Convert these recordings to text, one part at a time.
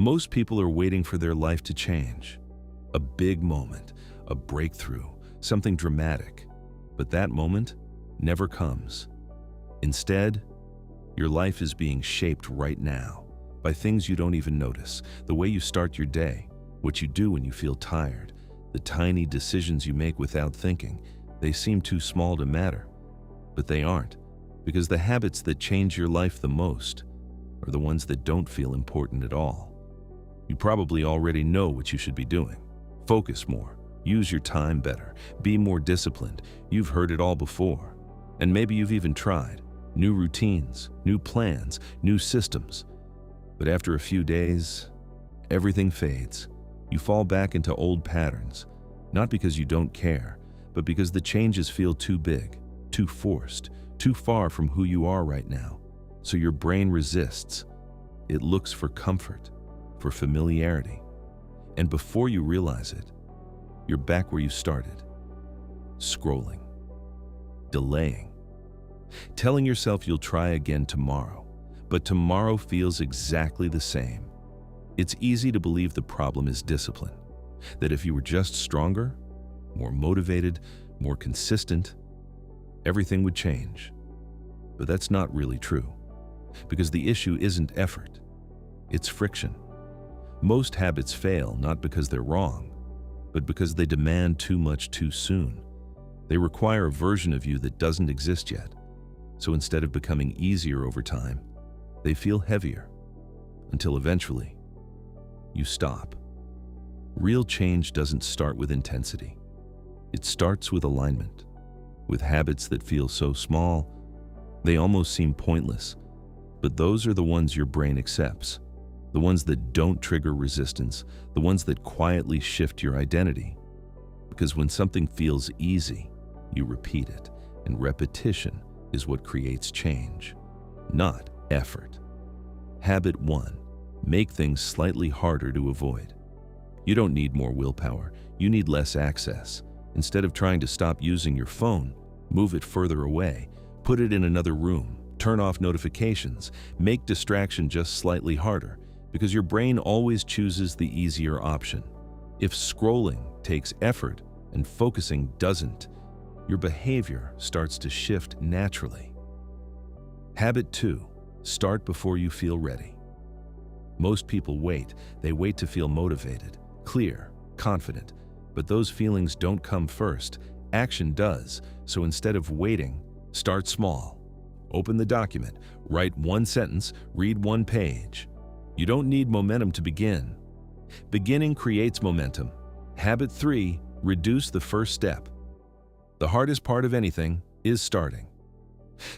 Most people are waiting for their life to change. A big moment, a breakthrough, something dramatic. But that moment never comes. Instead, your life is being shaped right now by things you don't even notice. The way you start your day, what you do when you feel tired, the tiny decisions you make without thinking. They seem too small to matter, but they aren't, because the habits that change your life the most are the ones that don't feel important at all. You probably already know what you should be doing. Focus more, use your time better, be more disciplined. You've heard it all before. And maybe you've even tried new routines, new plans, new systems. But after a few days, everything fades. You fall back into old patterns, not because you don't care, but because the changes feel too big, too forced, too far from who you are right now. So your brain resists. It looks for comfort, for familiarity. And before you realize it, you're back where you started. Scrolling, delaying, telling yourself you'll try again tomorrow, but tomorrow feels exactly the same. It's easy to believe the problem is discipline, that if you were just stronger, more motivated, more consistent, everything would change. But that's not really true, because the issue isn't effort, it's friction. Most habits fail not because they're wrong, but because they demand too much too soon. They require a version of you that doesn't exist yet. So instead of becoming easier over time, they feel heavier, until eventually, you stop. Real change doesn't start with intensity. It starts with alignment, with habits that feel so small, they almost seem pointless. But those are the ones your brain accepts, the ones that don't trigger resistance, the ones that quietly shift your identity. Because when something feels easy, you repeat it, and repetition is what creates change, not effort. Habit 1. Make things slightly harder to avoid. You don't need more willpower, you need less access. Instead of trying to stop using your phone, move it further away, put it in another room, turn off notifications, make distraction just slightly harder, because your brain always chooses the easier option. If scrolling takes effort and focusing doesn't, your behavior starts to shift naturally. Habit 2. Start before you feel ready. Most people wait. They wait to feel motivated, clear, confident. But those feelings don't come first. Action does. So instead of waiting, start small. Open the document, write one sentence, read one page. You don't need momentum to begin. Beginning creates momentum. Habit 3. Reduce the first step. The hardest part of anything is starting.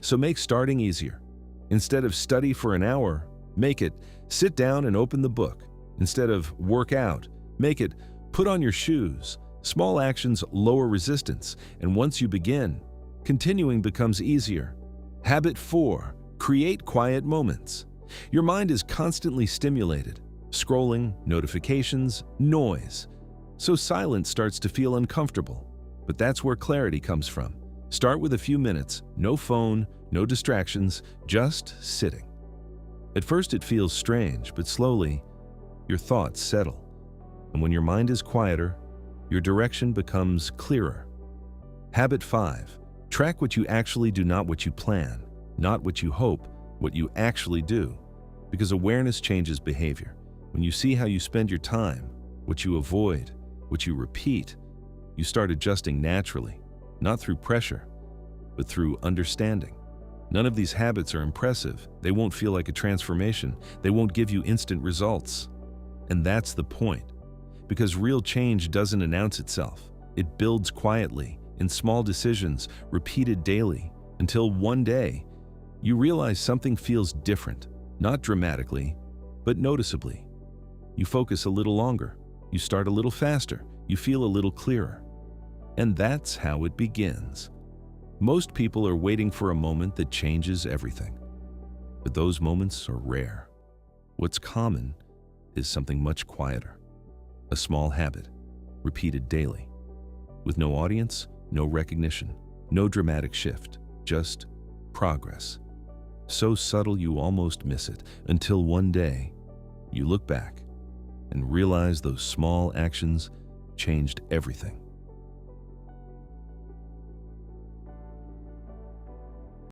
So make starting easier. Instead of study for an hour, make it sit down and open the book. Instead of work out, make it put on your shoes. Small actions lower resistance, and once you begin, continuing becomes easier. Habit 4. Create quiet moments. Your mind is constantly stimulated. Scrolling, notifications, noise. So silence starts to feel uncomfortable. But that's where clarity comes from. Start with a few minutes, no phone, no distractions, just sitting. At first it feels strange, but slowly, your thoughts settle. And when your mind is quieter, your direction becomes clearer. Habit 5. Track what you actually do, not what you plan, not what you hope, what you actually do. Because awareness changes behavior. When you see how you spend your time, what you avoid, what you repeat, you start adjusting naturally, not through pressure, but through understanding. None of these habits are impressive. They won't feel like a transformation. They won't give you instant results. And that's the point. Because real change doesn't announce itself. It builds quietly, in small decisions, repeated daily, until one day, you realize something feels different, not dramatically, but noticeably. You focus a little longer, you start a little faster, you feel a little clearer. And that's how it begins. Most people are waiting for a moment that changes everything. But those moments are rare. What's common is something much quieter. A small habit, repeated daily. With no audience, no recognition, no dramatic shift, just progress. So subtle you almost miss it, until one day, you look back and realized those small actions changed everything.